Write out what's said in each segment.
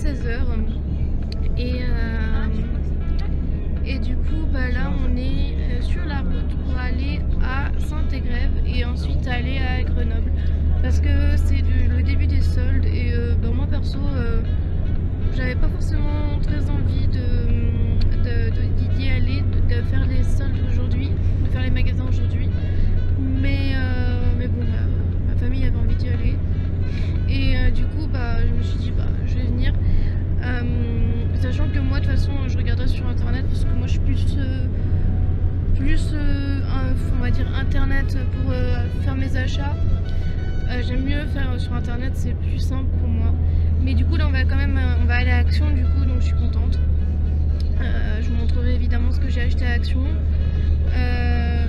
16 h. Et du coup, là, on est sur la route pour aller à Saint-Égrève et ensuite aller à Grenoble. Parce que c'est le début des soldes et moi perso, j'avais pas forcément très envie d'y aller, de faire les soldes aujourd'hui, de faire les magasins aujourd'hui. Mais bon, ma famille avait envie d'y aller. Et du coup, je me suis dit, je vais venir. Sachant que moi, de toute façon, je regarderai sur internet parce que moi, je suis plus on va dire internet pour faire mes achats. J'aime mieux faire sur internet, c'est plus simple pour moi. Mais du coup, là, on va aller à Action, du coup, donc je suis contente. Je vous montrerai évidemment ce que j'ai acheté à Action.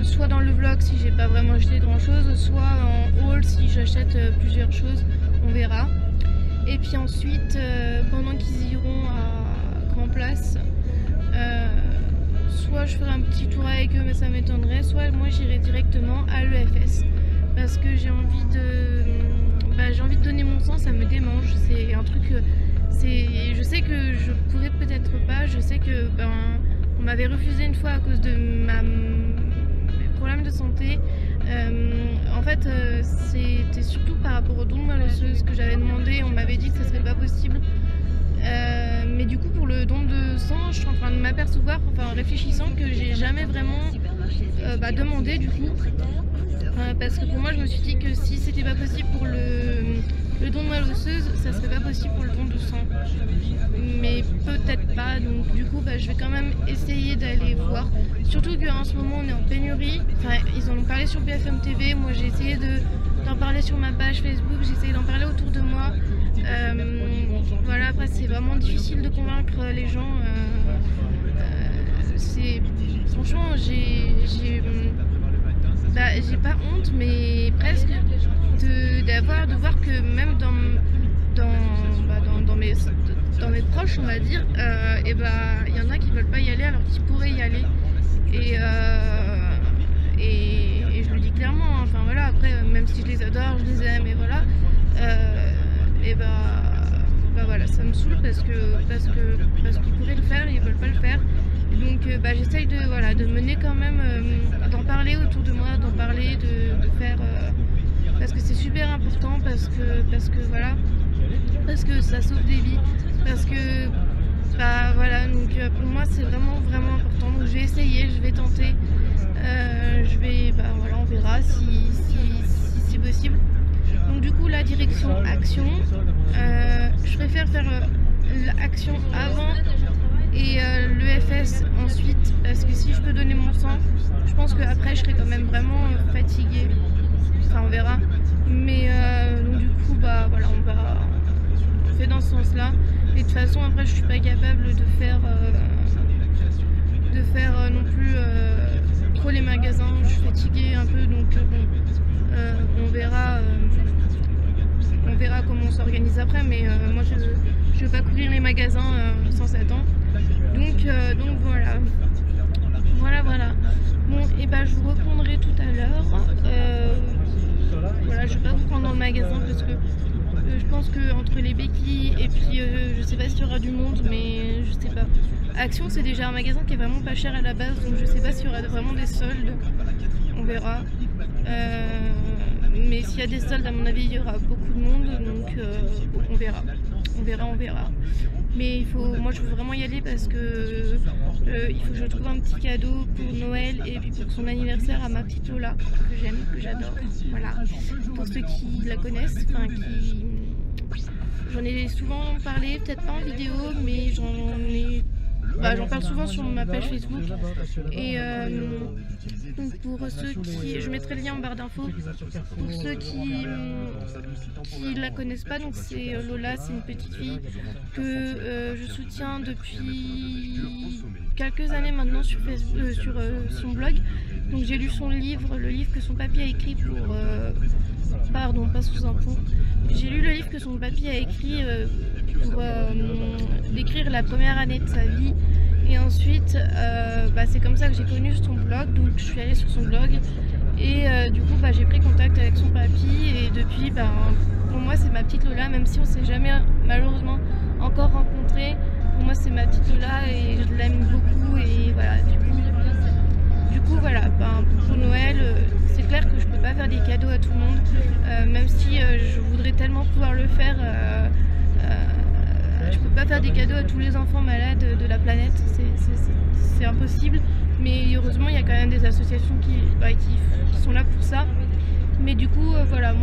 Soit dans le vlog si j'ai pas vraiment acheté grand chose, soit en haul si j'achète plusieurs choses, on verra. Et puis ensuite, pendant qu'ils iront à Grand Place, soit je ferai un petit tour avec eux, mais ça m'étonnerait, soit moi j'irai directement à l'EFS parce que j'ai envie de donner mon sang, ça me démange. C'est un truc, je sais que je pourrais peut-être pas, je sais que on m'avait refusé une fois à cause de mes problèmes de santé. En fait, c'était surtout par rapport au don de moelle osseuse que j'avais demandé. On m'avait dit que ça serait pas possible. Mais du coup, pour le don de sang, je suis en train de m'apercevoir, en réfléchissant, que j'ai jamais vraiment demandé du coup. Parce que pour moi, je me suis dit que si c'était pas possible pour le don de moelle osseuse, ça serait pas possible pour le don de sang. Mais peut-être pas, donc du coup je vais quand même essayer d'aller voir. Surtout qu'en ce moment on est en pénurie, ils en ont parlé sur BFM TV, moi j'ai essayé d'en parler sur ma page Facebook, j'ai essayé d'en parler autour de moi. Voilà, après c'est vraiment difficile de convaincre les gens. Franchement j'ai pas honte, mais presque de voir que même dans mes proches, on va dire, il y en a qui veulent pas y aller alors qu'ils pourraient y aller. Et je le dis clairement, voilà, après même si je les adore, je les aime, et voilà, voilà, ça me saoule parce qu'ils pourraient le faire et ils veulent pas le faire. Et donc j'essaye de mener quand même, d'en parler autour de moi, d'en parler, de faire, parce que c'est super important, parce que ça sauve des vies, parce que voilà, donc pour moi c'est vraiment important. Donc je vais essayer, je vais tenter, voilà, on verra si c'est possible. Donc du coup la direction Action, je préfère faire l'Action avant et l'EFS ensuite, parce que si je peux donner mon sang, je pense qu'après je serai quand même vraiment fatiguée, on verra. Mais donc du coup voilà, on fait dans ce sens là. Et de toute façon après je suis pas capable de faire non plus trop les magasins, je suis fatiguée un peu, donc on verra comment on s'organise après, mais moi je veux pas courir les magasins sans Satan, donc voilà. Bon, et je vous reprendrai tout à l'heure. Voilà, je vais pas vous prendre dans le magasin parce que je pense que entre les béquilles et puis je sais pas s'il y aura du monde, mais je sais pas. Action, c'est déjà un magasin qui est vraiment pas cher à la base, donc je sais pas s'il y aura vraiment des soldes, on verra. Mais s'il y a des soldes, à mon avis, il y aura beaucoup de monde, donc on verra. Mais moi je veux vraiment y aller parce que il faut que je trouve un petit cadeau pour Noël et puis pour son anniversaire à ma petite Lola, que j'aime, que j'adore. Voilà, pour ceux qui la connaissent, j'en ai souvent parlé, peut-être pas en vidéo, mais j'en parle souvent sur ma page Facebook. Et donc pour ceux qui, je mettrai le lien en barre d'infos, pour ceux qui la connaissent pas, donc c'est Lola, c'est une petite fille que je soutiens depuis quelques années maintenant sur son blog. Donc j'ai lu son livre, le livre que son papy a écrit pour pardon, pas sous un pont. J'ai lu le livre que son papy a écrit pour décrire la première année de sa vie. Et ensuite, c'est comme ça que j'ai connu son blog, donc je suis allée sur son blog. Et du coup, j'ai pris contact avec son papy et depuis, pour moi c'est ma petite Lola, même si on s'est jamais malheureusement encore rencontrés. Pour moi c'est ma petite Lola et je l'aime beaucoup et voilà. Du coup voilà, ben, pour Noël, c'est clair que je peux pas faire des cadeaux à tout le monde, même si je voudrais tellement pouvoir le faire. Je peux pas faire des cadeaux à tous les enfants malades de la planète, c'est impossible. Mais heureusement, il y a quand même des associations qui sont là pour ça. Mais du coup, voilà,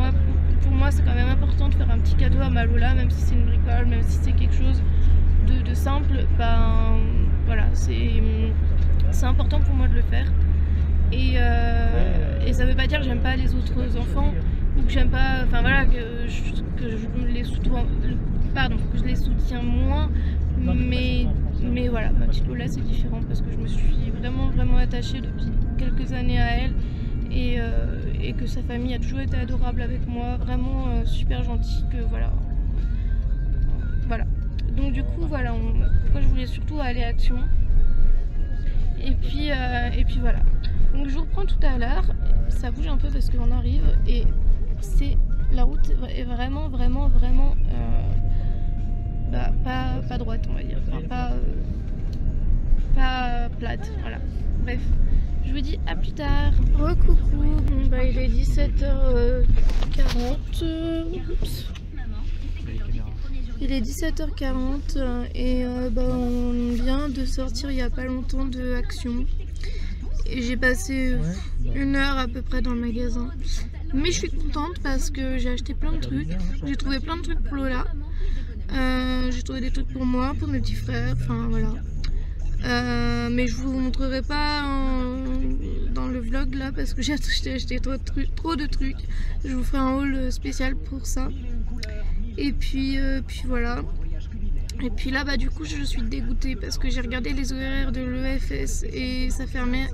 pour moi, c'est quand même important de faire un petit cadeau à ma Lola, même si c'est une bricole, même si c'est quelque chose de simple. Ben voilà, c'est important pour moi de le faire. Et ça veut pas dire que j'aime pas les autres enfants ou que j'aime pas, enfin voilà, que je les soutiens moins. Mais voilà, ma petite Lola c'est différent parce que je me suis vraiment attachée depuis quelques années à elle et que sa famille a toujours été adorable avec moi, vraiment super gentille, que voilà. Donc du coup voilà, pourquoi je voulais surtout aller à Action. Et puis voilà. Donc je vous reprends tout à l'heure, ça bouge un peu parce qu'on arrive et la route est vraiment pas droite on va dire, enfin pas plate, voilà. Bref, je vous dis à plus tard. Recoucou, bon bah il est 17h40. Oups. Il est 17h40 et bah, on vient de sortir il n'y a pas longtemps de Action. Et j'ai passé 1 heure à peu près dans le magasin. Mais je suis contente parce que j'ai acheté plein de trucs. J'ai trouvé plein de trucs pour Lola. J'ai trouvé des trucs pour moi, pour mes petits frères, enfin voilà. Mais je vous montrerai pas dans le vlog là parce que j'ai acheté trop de trucs. Je vous ferai un haul spécial pour ça. Et puis voilà. Et puis là bah du coup je suis dégoûtée parce que j'ai regardé les horaires de l'EFS et ça fermait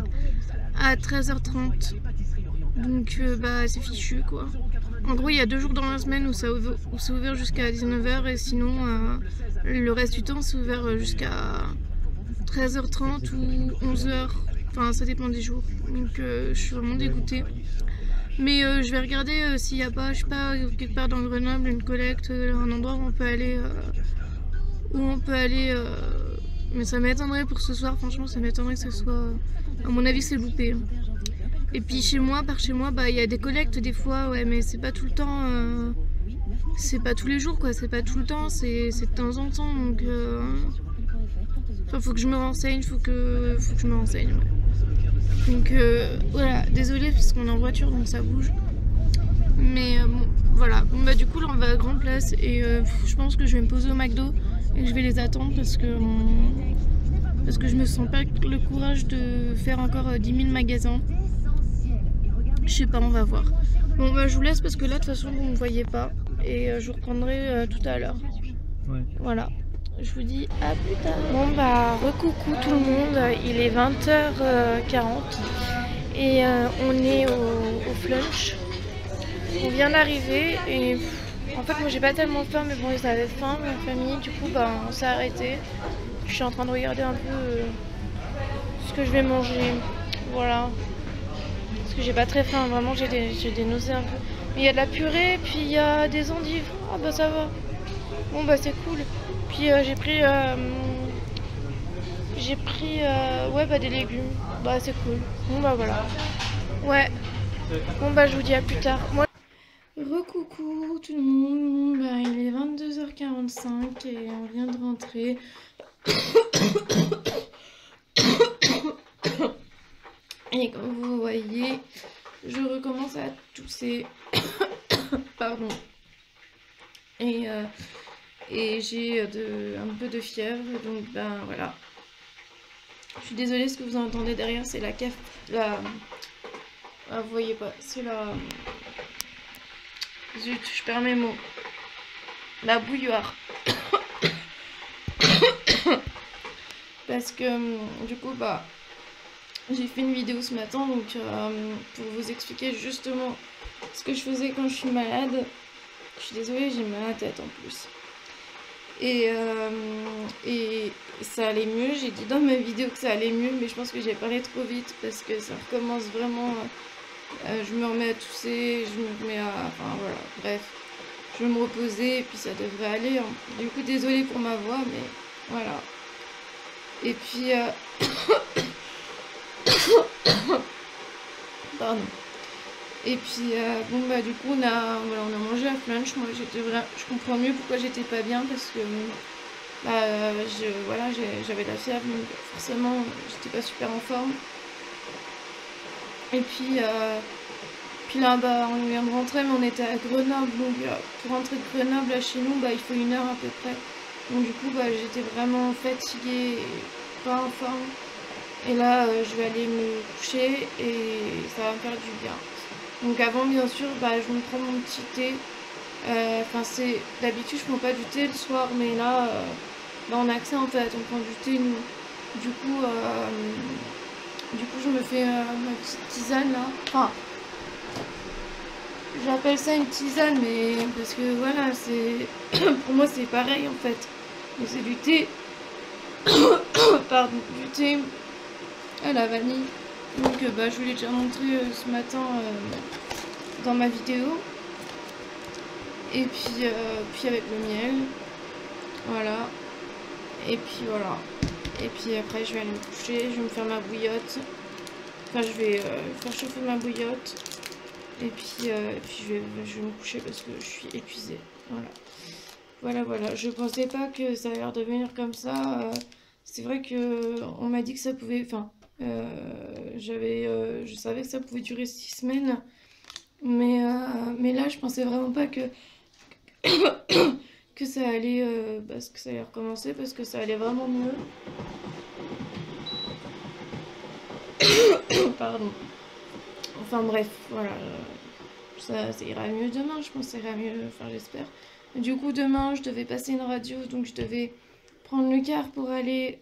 à 13h30. Donc bah c'est fichu quoi. En gros il y a 2 jours dans la semaine où c'est ouvert jusqu'à 19h et sinon le reste du temps c'est ouvert jusqu'à 13h30 ou 11h. Enfin ça dépend des jours. Donc je suis vraiment dégoûtée. Mais je vais regarder s'il n'y a pas, je sais pas, quelque part dans Grenoble, une collecte, un endroit où on peut aller. Mais ça m'étonnerait pour ce soir, franchement ça m'étonnerait que ce soit. À mon avis c'est loupé. Et puis par chez moi, bah il y a des collectes des fois, ouais, mais c'est pas tout le temps. C'est pas tous les jours quoi, c'est pas tout le temps, c'est de temps en temps donc. Enfin, faut que je me renseigne, faut que je me renseigne. Ouais. Donc voilà, désolée parce qu'on est en voiture donc ça bouge. Mais bon, voilà. Bon bah du coup là on va à Grand Place et je pense que je vais me poser au McDo et je vais les attendre parce que je me sens pas le courage de faire encore 10 000 magasins. Je sais pas, on va voir. Bon bah je vous laisse parce que là de toute façon vous ne me voyez pas et je vous reprendrai tout à l'heure. Ouais. Voilà. Je vous dis à plus tard. Bon bah recoucou tout le monde, il est 20h40 et on est au flunch. On vient d'arriver et en fait moi j'ai pas tellement faim mais bon ils avaient faim ma famille, du coup bah on s'est arrêté. Je suis en train de regarder un peu ce que je vais manger, voilà. Parce que j'ai pas très faim, vraiment j'ai des nausées un peu. Mais il y a de la purée puis il y a des endives, ah bah ça va. Bon bah c'est cool. Puis j'ai pris ouais bah des légumes, bah c'est cool. Bon bah voilà. Ouais. Bon bah je vous dis à plus tard. Recoucou tout le monde, bah, il est 22h45 et on vient de rentrer. Et comme vous voyez, je recommence à tousser. Pardon. Et j'ai un peu de fièvre, donc ben voilà. Je suis désolée, ce que vous entendez derrière, c'est la caf... Ah, vous voyez pas, c'est la... Zut, je perds mes mots. La bouilloire. Parce que du coup, bah, j'ai fait une vidéo ce matin, donc pour vous expliquer justement ce que je faisais quand je suis malade. Je suis désolée, j'ai mal à la tête en plus. Et ça allait mieux. J'ai dit dans ma vidéo que ça allait mieux, mais je pense que j'ai parlé trop vite parce que ça recommence vraiment. Je me remets à tousser, je me remets à... Enfin voilà, bref. je vais me reposer et puis ça devrait aller, hein. Du coup, désolée pour ma voix, mais voilà. Et puis, pardon. Et puis, bon, bah, du coup, voilà, on a mangé à lunch. Moi, je comprends mieux pourquoi j'étais pas bien parce que, bah, voilà, j'avais la fièvre, donc forcément, j'étais pas super en forme. Et puis là, bah, on vient de rentrer, mais on était à Grenoble. Donc, pour rentrer de Grenoble à chez nous, bah, il faut 1 heure à peu près. Donc, du coup, bah, j'étais vraiment fatiguée, pas en forme. Et là, je vais aller me coucher et ça va me faire du bien. Donc, avant, bien sûr, bah, je me prends mon petit thé. Enfin, d'habitude, je prends pas du thé le soir, mais là, bah, on a accès en fait. On prend du thé, nous. Du coup, je me fais ma petite tisane là. Enfin, j'appelle ça une tisane, mais parce que voilà, pour moi c'est pareil en fait. Mais c'est du thé, pardon, du thé à la vanille. Donc bah, je vous l'ai déjà montré ce matin dans ma vidéo. Et puis avec le miel, voilà. Et puis voilà. Et puis après je vais aller me coucher, je vais me faire ma bouillotte. Enfin, je vais faire chauffer ma bouillotte. Et puis je vais me coucher parce que je suis épuisée. Voilà. Je pensais pas que ça allait redevenir comme ça. C'est vrai que on m'a dit que ça pouvait. Enfin, je savais que ça pouvait durer 6 semaines. Mais là, je pensais vraiment pas que ça allait. Parce que ça allait recommencer, parce que ça allait vraiment mieux. Pardon. Enfin bref, voilà. Ça ira mieux demain, je pense que ça ira mieux, enfin j'espère. Du coup demain je devais passer une radio, donc je devais prendre le car pour aller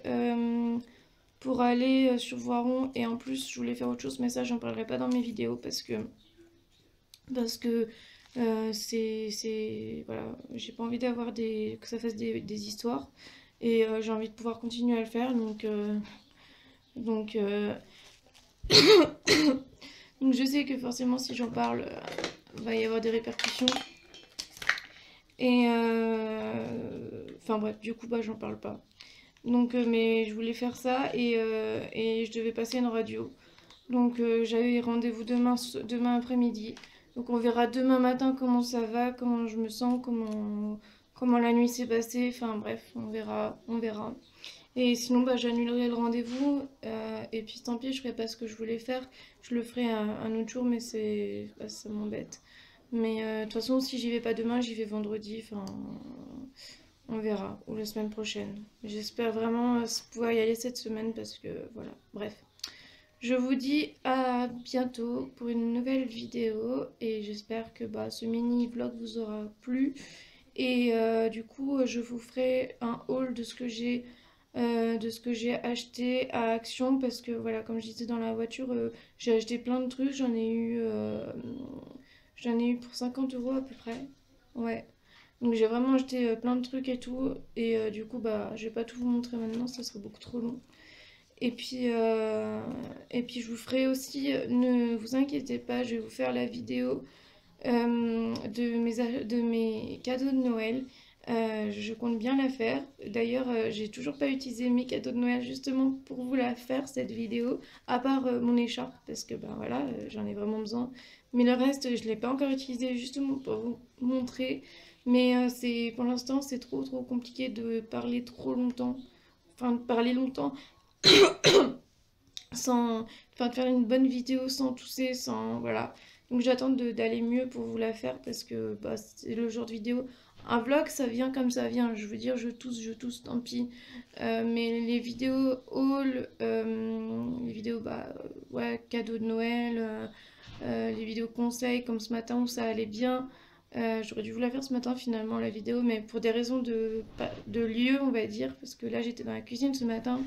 sur Voiron. Et en plus je voulais faire autre chose, mais ça j'en parlerai pas dans mes vidéos parce que voilà, j'ai pas envie que ça fasse des histoires. Et j'ai envie de pouvoir continuer à le faire, donc donc je sais que forcément si j'en parle, va y avoir des répercussions. Et enfin bref, du coup bah j'en parle pas. Donc mais je voulais faire ça et je devais passer une radio. Donc j'avais rendez-vous demain après-midi. Donc on verra demain matin comment ça va, comment je me sens, comment la nuit s'est passée. Enfin bref, on verra. Et sinon, bah, j'annulerai le rendez-vous. Et puis tant pis, je ferai pas ce que je voulais faire. Je le ferai un autre jour, mais ça m'embête. Mais de toute façon, si j'y vais pas demain, j'y vais vendredi. Enfin, on verra. Ou la semaine prochaine. J'espère vraiment pouvoir y aller cette semaine parce que voilà. Bref. Je vous dis à bientôt pour une nouvelle vidéo. Et j'espère que bah, ce mini vlog vous aura plu. Et du coup, je vous ferai un haul de ce que j'ai acheté à Action parce que voilà, comme je disais dans la voiture, j'ai acheté plein de trucs, j'en ai eu pour 50 € à peu près. Ouais. Donc j'ai vraiment acheté plein de trucs et tout. Et du coup, bah, je vais pas tout vous montrer maintenant, ça serait beaucoup trop long. Et puis je vous ferai aussi, ne vous inquiétez pas, je vais vous faire la vidéo de mes cadeaux de Noël. Je compte bien la faire. D'ailleurs, j'ai toujours pas utilisé mes cadeaux de Noël justement pour vous la faire, cette vidéo, à part mon écharpe, parce que ben voilà, j'en ai vraiment besoin. Mais le reste, je l'ai pas encore utilisé justement pour vous montrer. Mais pour l'instant, c'est trop compliqué de parler trop longtemps. Enfin, de parler longtemps enfin, de faire une bonne vidéo sans tousser, sans, voilà. Donc j'attends d'aller mieux pour vous la faire parce que bah, c'est le genre de vidéo. Un vlog, ça vient comme ça vient. Je veux dire, je tousse, tant pis. Mais les vidéos haul, les vidéos, bah, ouais, cadeaux de Noël, les vidéos conseils comme ce matin où ça allait bien. J'aurais dû vous la faire ce matin finalement, la vidéo, mais pour des raisons de lieu, on va dire. Parce que là, j'étais dans la cuisine ce matin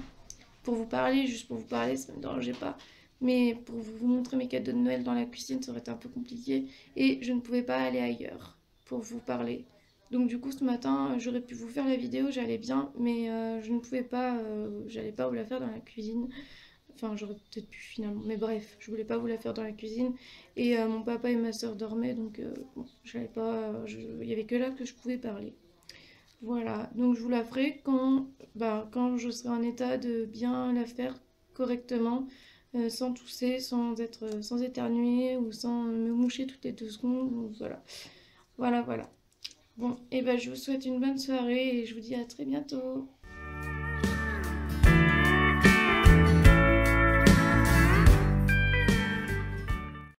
pour vous parler, juste pour vous parler, ça ne me dérangeait pas. Mais pour vous montrer mes cadeaux de Noël dans la cuisine, ça aurait été un peu compliqué. Et je ne pouvais pas aller ailleurs pour vous parler. Donc du coup, ce matin, j'aurais pu vous faire la vidéo, j'allais bien. Mais je ne pouvais pas, j'allais pas vous la faire dans la cuisine. Enfin, j'aurais peut-être pu finalement. Mais bref, je voulais pas vous la faire dans la cuisine. Et mon papa et ma soeur dormaient, donc bon, j'avais pas, il y avait que là que je pouvais parler. Voilà, donc je vous la ferai quand je serai en état de bien la faire correctement, sans tousser, sans éternuer ou sans me moucher toutes les 2 secondes. Donc voilà, voilà, voilà. Bon, et ben je vous souhaite une bonne soirée et je vous dis à très bientôt.